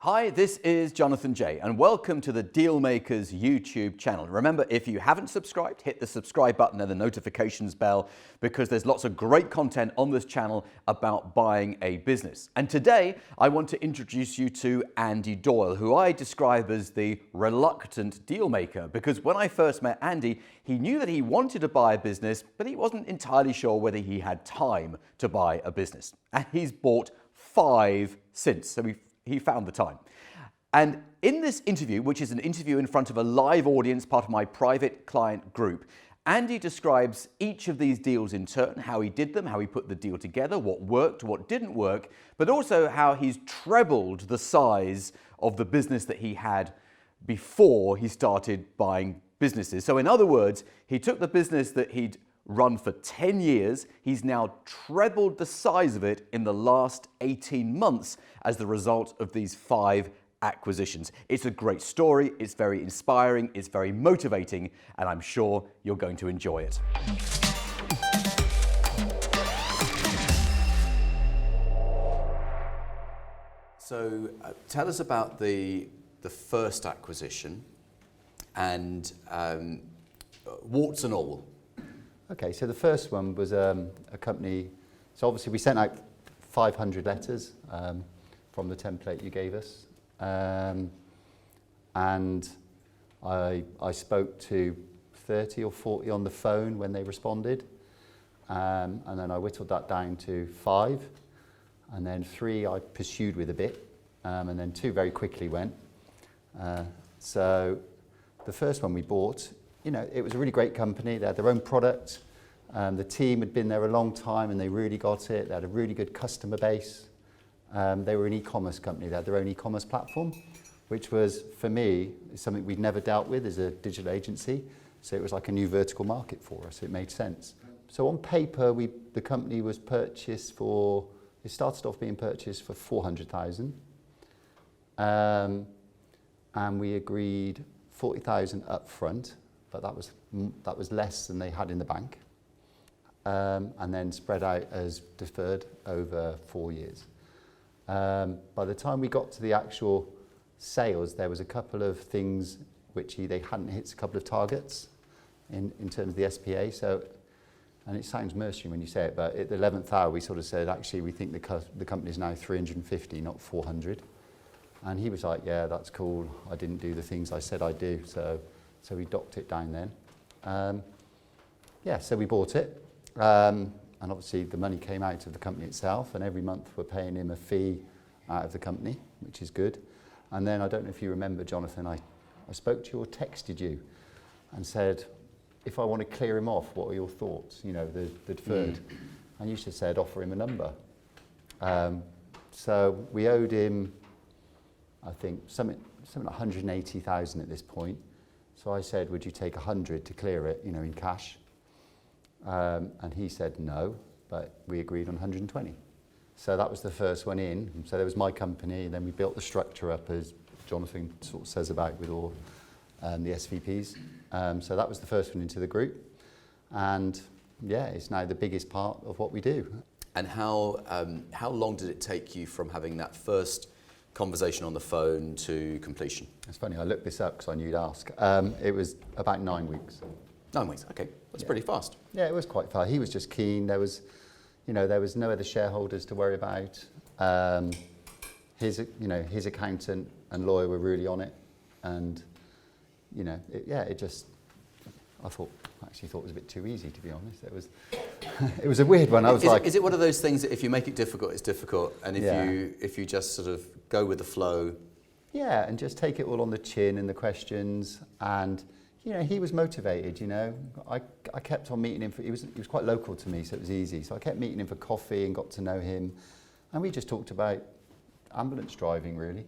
Hi, this is Jonathan J, and welcome to the Dealmaker's YouTube channel. Remember, if you haven't subscribed, hit the subscribe button and the notifications bell because there's lots of great content on this channel about buying a business. And today, I want to introduce you to Andy Doyle, who I describe as the reluctant dealmaker, because when I first met Andy, he knew that he wanted to buy a business, but he wasn't entirely sure whether he had time to buy a business. And he's bought 5 since, so he found the time. And in this interview, which is an interview in front of a live audience, part of my private client group, Andy describes each of these deals in turn, how he did them, how he put the deal together, what worked, what didn't work, but also how he's trebled the size of the business that he had before he started buying businesses. So in other words, he took the business that he'd run for 10 years. He's now trebled the size of it in the last 18 months as the result of these 5 acquisitions. It's a great story, it's very inspiring, it's very motivating, and I'm sure you're going to enjoy it. So tell us about the first acquisition and warts and all. Okay, so the first one was a company, so obviously we sent out 500 letters from the template you gave us, and I spoke to 30 or 40 on the phone when they responded, and then I whittled that down to 5, and then 3 I pursued with a bit, and then 2 very quickly went. So the first one we bought, you know, it was a really great company. They had their own product. The team had been there a long time and they really got it. They had a really good customer base. They were an e-commerce company. They had their own e-commerce platform, which was, for me, something we'd never dealt with as a digital agency. So it was like a new vertical market for us. It made sense. So on paper, the company was purchased for, it started off being purchased for 400,000. And we agreed 40,000 up front, but that was less than they had in the bank, and then spread out as deferred over 4 years. By the time we got to the actual sales, there was a couple of things which they hadn't hit a couple of targets in terms of the SPA. So, and it sounds mercenary when you say it, but at the 11th hour we sort of said, actually we think the company is now 350, not 400. And he was like, yeah, that's cool. I didn't do the things I said I'd do. So we docked it down then. Yeah, so we bought it. And obviously the money came out of the company itself, and every month we're paying him a fee out of the company, which is good. And then I don't know if you remember, Jonathan, I spoke to you or texted you and said, if I want to clear him off, what are your thoughts? You know, the deferred. And you just said, offer him a number. So we owed him, I think, something like 180,000 at this point. So I said, would you take 100 to clear it, you know, in cash? And he said no, but we agreed on 120. So that was the first one in. So there was my company, and then we built the structure up, as Jonathan sort of says about with all the SVPs. So that was the first one into the group. And yeah, it's now the biggest part of what we do. And how long did it take you from having that first conversation on the phone to completion? It's funny, I looked this up because I knew you'd ask. It was about 9 weeks. 9 weeks, okay. That's pretty fast. Yeah, it was quite fast. He was just keen. There was no other shareholders to worry about. His accountant and lawyer were really on it. And, you know, I actually thought it was a bit too easy, to be honest. It was a weird one. Is it one of those things that if you make it difficult, it's difficult, and if you just sort of go with the flow? Yeah, and just take it all on the chin and the questions, and you know, he was motivated. You know, I kept on meeting him. He was quite local to me, so it was easy. So I kept meeting him for coffee and got to know him, and we just talked about ambulance driving, really.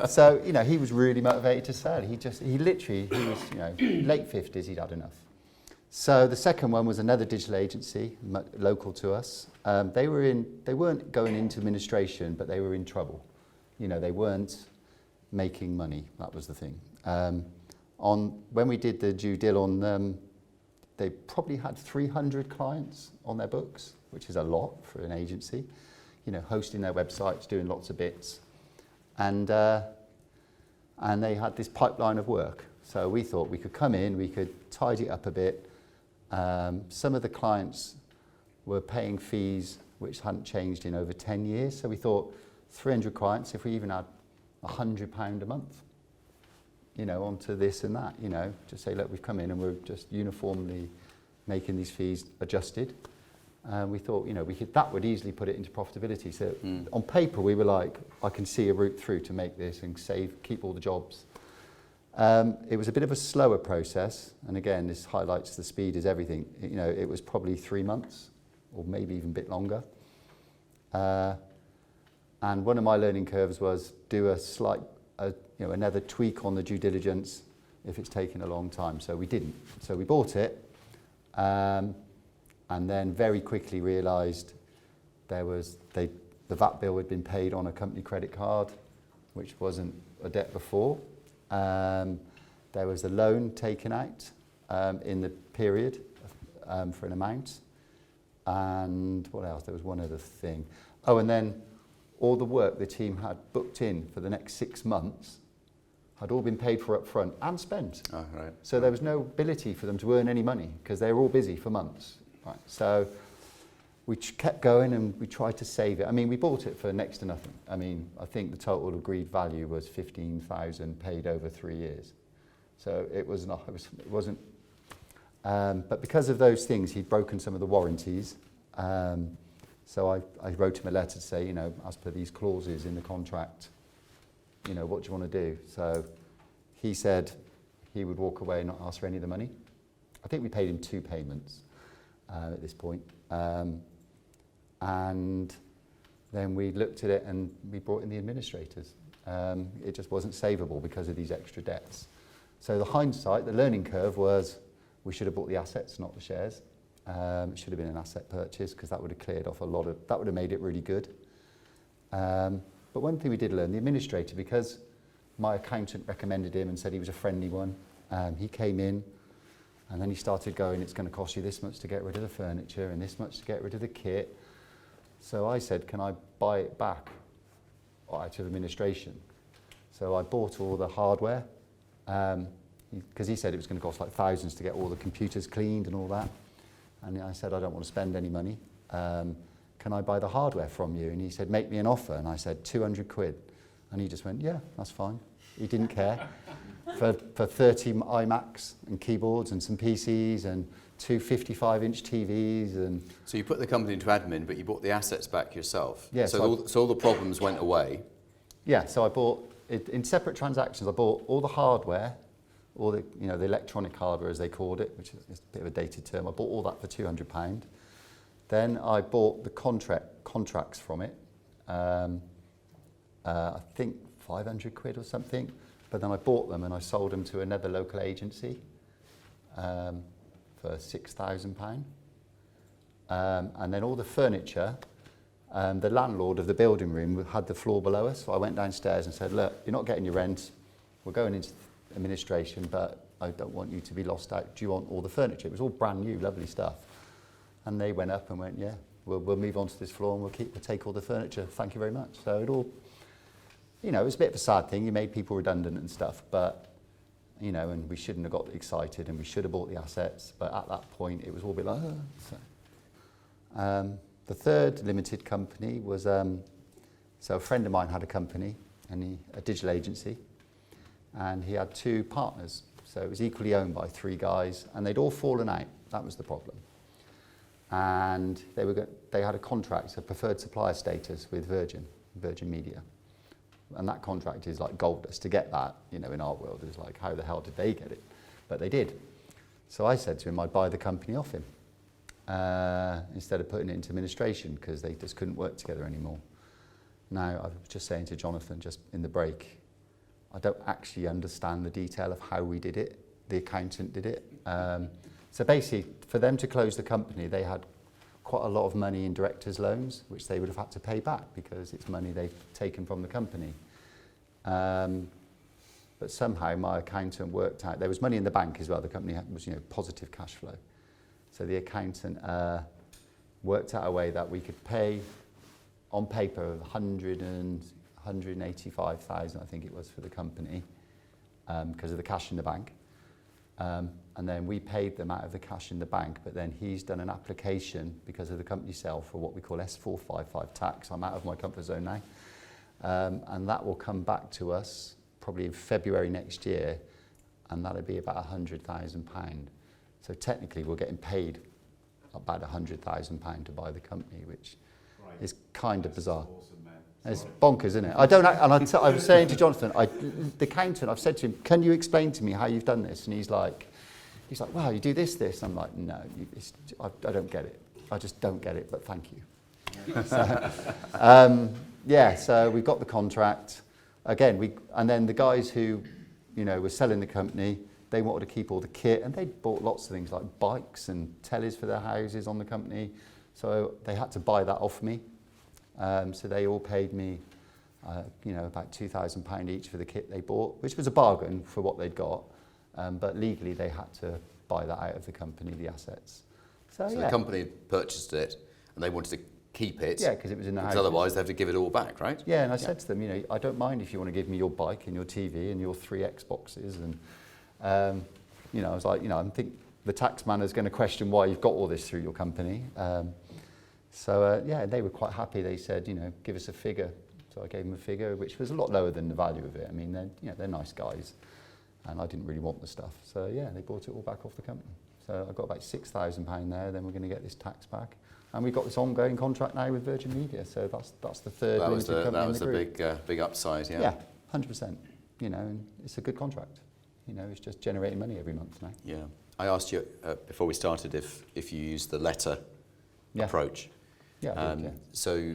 So you know, he was really motivated to sell. He was, you know, late 50s. He'd had enough. So the second one was another digital agency, local to us. They weren't going into administration, but they were in trouble. You know, they weren't making money. That was the thing. When we did the due dill on them, they probably had 300 clients on their books, which is a lot for an agency. You know, hosting their websites, doing lots of bits. and they had this pipeline of work. So we thought we could come in, we could tidy it up a bit. Some of the clients were paying fees which hadn't changed in over 10 years. So we thought 300 clients, if we even had £100 a month, you know, onto this and that, you know, just say, look, we've come in and we're just uniformly making these fees adjusted. We thought, you know, that would easily put it into profitability. So on paper, we were like, I can see a route through to make this and keep all the jobs. It was a bit of a slower process. And again, this highlights the speed is everything. You know, it was probably 3 months or maybe even a bit longer. And one of my learning curves was do a slight, another tweak on the due diligence if it's taken a long time. So we didn't. So we bought it. And then very quickly realised the VAT bill had been paid on a company credit card, which wasn't a debt before. There was a loan taken out in the period for an amount. And what else? There was one other thing. Oh, and then all the work the team had booked in for the next 6 months had all been paid for up front and spent. Oh, right. So there was no ability for them to earn any money because they were all busy for months. Right. So we kept going and we tried to save it. I mean, we bought it for next to nothing. I mean, I think the total agreed value was 15,000 paid over 3 years. So it wasn't. But because of those things, he'd broken some of the warranties. So I wrote him a letter to say, you know, as per these clauses in the contract, you know, what do you want to do? So he said he would walk away and not ask for any of the money. I think we paid him 2 payments at this point. And then we looked at it and we brought in the administrators. It just wasn't savable because of these extra debts. So the hindsight, the learning curve was we should have bought the assets, not the shares. It should have been an asset purchase because that would have cleared off that would have made it really good. But one thing we did learn, the administrator, because my accountant recommended him and said he was a friendly one, he came in and then he started going, it's going to cost you this much to get rid of the furniture and this much to get rid of the kit. So I said, can I buy it back out of administration? So I bought all the hardware because he said it was going to cost like thousands to get all the computers cleaned and all that. And I said, I don't want to spend any money. Can I buy the hardware from you? And he said, make me an offer. And I said, 200 quid. And he just went, yeah, that's fine. He didn't care. For 30 iMacs and keyboards and some PCs and 2 55-inch TVs. And so you put the company into admin, but you bought the assets back yourself. Yeah, so all the problems went away. Yeah, so I bought, in separate transactions, I bought all the hardware, all the, you know, the electronic hardware as they called it, which is a bit of a dated term. I bought all that for £200. Then I bought the contracts from it, I think 500 quid or something. But then I bought them and I sold them to another local agency for £6,000. And then all the furniture, the landlord of the building room had the floor below us. So I went downstairs and said, look, you're not getting your rent. We're going into administration, but I don't want you to be lost out. Do you want all the furniture? It was all brand new, lovely stuff. And they went up and went, yeah, we'll move on to this floor and we'll take all the furniture. Thank you very much. So it all, you know, it was a bit of a sad thing. You made people redundant and stuff, but, you know, and we shouldn't have got excited and we should have bought the assets. But at that point, it was all a bit like, So. The third limited company was, so a friend of mine had a company, a digital agency, and he had 2 partners. So it was equally owned by 3 guys, and they'd all fallen out. That was the problem. And they had a contract, a preferred supplier status with Virgin Media. And that contract is like gold dust. To get that, you know, in our world is like, how the hell did they get it? But they did. So I said to him, I'd buy the company off him instead of putting it into administration because they just couldn't work together anymore. Now, I was just saying to Jonathan just in the break, I don't actually understand the detail of how we did it. The accountant did it. So basically, for them to close the company, they had quite a lot of money in directors' loans, which they would have had to pay back because it's money they've taken from the company. But somehow my accountant worked out, there was money in the bank as well. The company was, you know, positive cash flow. So the accountant worked out a way that we could pay on paper 185,000, I think it was, for the company, because of the cash in the bank. And then we paid them out of the cash in the bank, but then he's done an application because of the company sale for what we call S455 tax. I'm out of my comfort zone now. And that will come back to us probably in February next year, and that'll be about £100,000. So technically we're getting paid about £100,000 to buy the company, which is kind of bizarre. Awesome, man. It's bonkers, isn't it? I don't. And I was saying to Jonathan, the accountant, I've said to him, "Can you explain to me how you've done this?" And he's like, "Well, you do this. And I'm like, "No, I don't get it. I just don't get it. But thank you." So we got the contract. Again, and then the guys who, were selling the company, they wanted to keep all the kit, and they'd bought lots of things like bikes and tellies for their houses on the company. So they had to buy that off me. So they all paid me, about £2,000 each for the kit they bought, which was a bargain for what they'd got. But legally, they had to buy that out of the company, the assets. So the company purchased it, and they wanted to keep it. Yeah, because it was in the house. Otherwise, they have to give it all back, right? Yeah, and I said to them, I don't mind if you want to give me your bike and your TV and your 3 Xboxes. And, I was like, I think the tax man is going to question why you've got all this through your company. They were quite happy. They said, give us a figure. So I gave them a figure, which was a lot lower than the value of it. I mean, they're nice guys, and I didn't really want the stuff. So they bought it all back off the company. So I got about £6,000 there. Then we're going to get this tax back, and we've got this ongoing contract now with Virgin Media. So that's the third limited company in the group. That was the big upside, yeah. Yeah, 100%. And it's a good contract. It's just generating money every month now. Yeah. I asked you before we started if you used the letter approach. Yeah, I did, yeah. So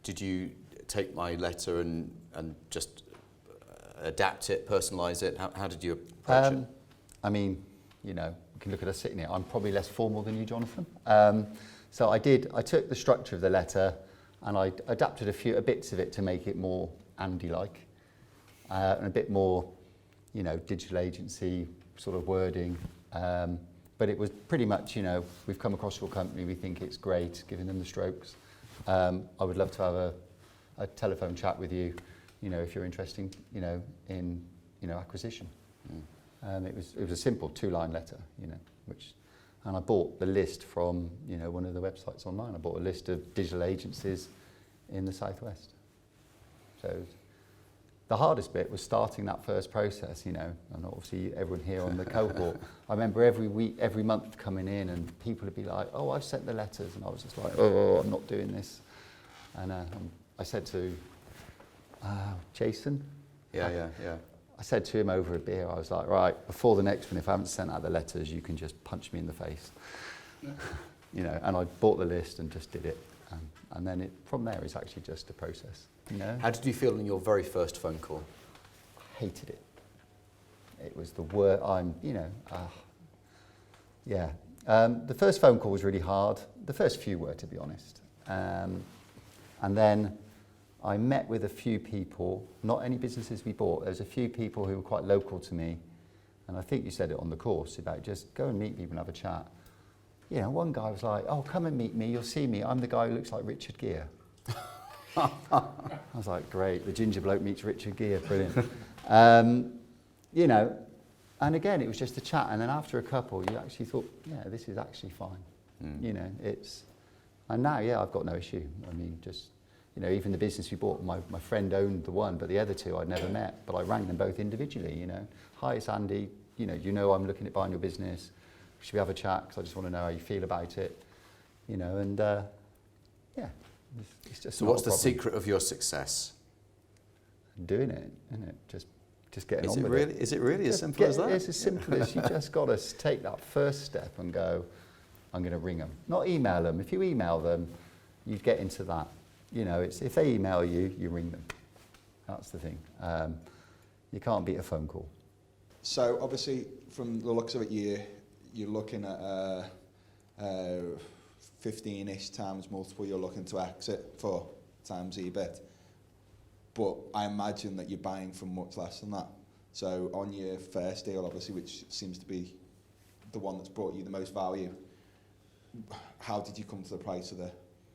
did you take my letter and just adapt it, personalise it? How did you approach it? I mean, we can look at us sitting here. I'm probably less formal than you, Jonathan. So I took the structure of the letter and I adapted a bits of it to make it more Andy-like and a bit more, digital agency sort of wording. But it was pretty much, we've come across your company, we think it's great, giving them the strokes. I would love to have a telephone chat with you, if you're interested, in, acquisition. It was a simple 2-line letter, and I bought the list from, one of the websites online. I bought a list of digital agencies in the Southwest. So the hardest bit was starting that first process, and obviously everyone here on the cohort. I remember every month coming in and people would be like, "Oh, I've sent the letters," and I was just like, "Oh, I'm not doing this." And I said to Jason. Yeah. I said to him over a beer, I was like, "Right, before the next one, if I haven't sent out the letters, you can just punch me in the face." And I bought the list and just did it. And then from there, it's actually just a process. How did you feel in your very first phone call? I hated it. It was the word. The first phone call was really hard. The first few were, to be honest. And then I met with a few people, not any businesses we bought. There's a few people who were quite local to me. And I think you said it on the course about just go and meet people and have a chat. One guy was like, "Oh, come and meet me. You'll see me. I'm the guy who looks like Richard Gere." I was like, "Great, the ginger bloke meets Richard Gere, brilliant." And again, it was just a chat. And then after a couple, you actually thought, "Yeah, this is actually fine." And now, I've got no issue. I mean, just, even the business we bought, my friend owned the one, but the other two I'd never met. But I rang them both individually, "Hi, it's Andy. I'm looking at buying your business. Should we have a chat? Because I just want to know how you feel about it." It's just. So what's the secret of your success? Doing it, isn't it? Just getting on with it. Is it really as simple as that? It's as simple as you just got to take that first step and go, "I'm going to ring them." Not email them. If you email them, you get into that. It's if they email you, you ring them. That's the thing. You can't beat a phone call. So obviously, from the looks of it, you're looking at 15-ish times multiple you're looking to exit for times EBIT. But I imagine that you're buying from much less than that. So on your first deal, obviously, which seems to be the one that's brought you the most value, how did you come to the price of the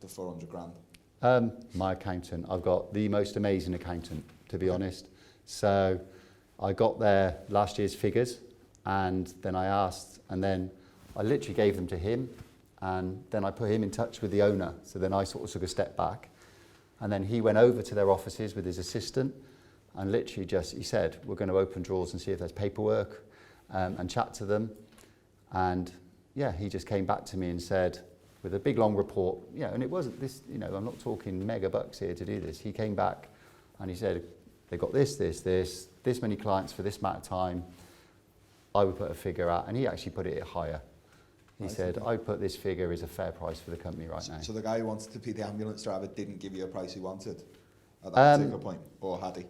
400 grand? My accountant. I've got the most amazing accountant, to be honest. So I got their last year's figures, and then I asked, and then I literally gave them to him, and then I put him in touch with the owner. So then I sort of took a step back, and then he went over to their offices with his assistant, and literally just, he said, we're going to open drawers and see if there's paperwork, and chat to them. And yeah, he just came back to me and said, with a big long report, you know, and it wasn't this, you know, I'm not talking mega bucks here to do this. He came back and he said, they got this many clients for this amount of time. I would put a figure out, and he actually put it higher. He said, I put this figure as a fair price for the company right now. So the guy who wanted to be the ambulance driver didn't give you a price he wanted at that particular point, or had he?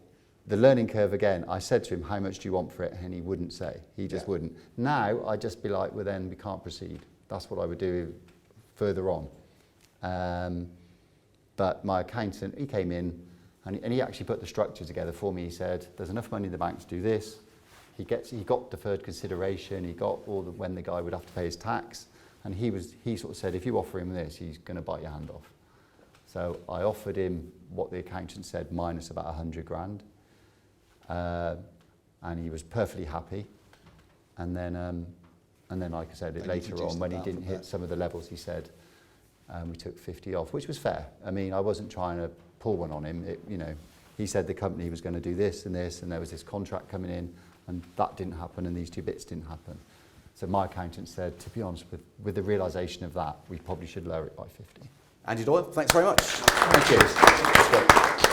The learning curve again, I said to him, how much do you want for it? And he wouldn't say, he just wouldn't. Now, I'd just be like, well then we can't proceed. That's what I would do further on. But my accountant, he came in and he actually put the structure together for me. He said, there's enough money in the bank to do this. He got deferred consideration, he got when the guy would have to pay his tax, and he sort of said, if you offer him this, he's going to bite your hand off. So I offered him what the accountant said, minus about 100 grand. And he was perfectly happy. And then like I said, later on, when he didn't hit some of the levels, he said, we took 50 off, which was fair. I mean, I wasn't trying to pull one on him. You know, he said the company was going to do this, and there was this contract coming in, and that didn't happen, and these two bits didn't happen. So my accountant said, to be honest, with the realisation of that, we probably should lower it by 50. Andy Doyle, thanks very much. Thank you.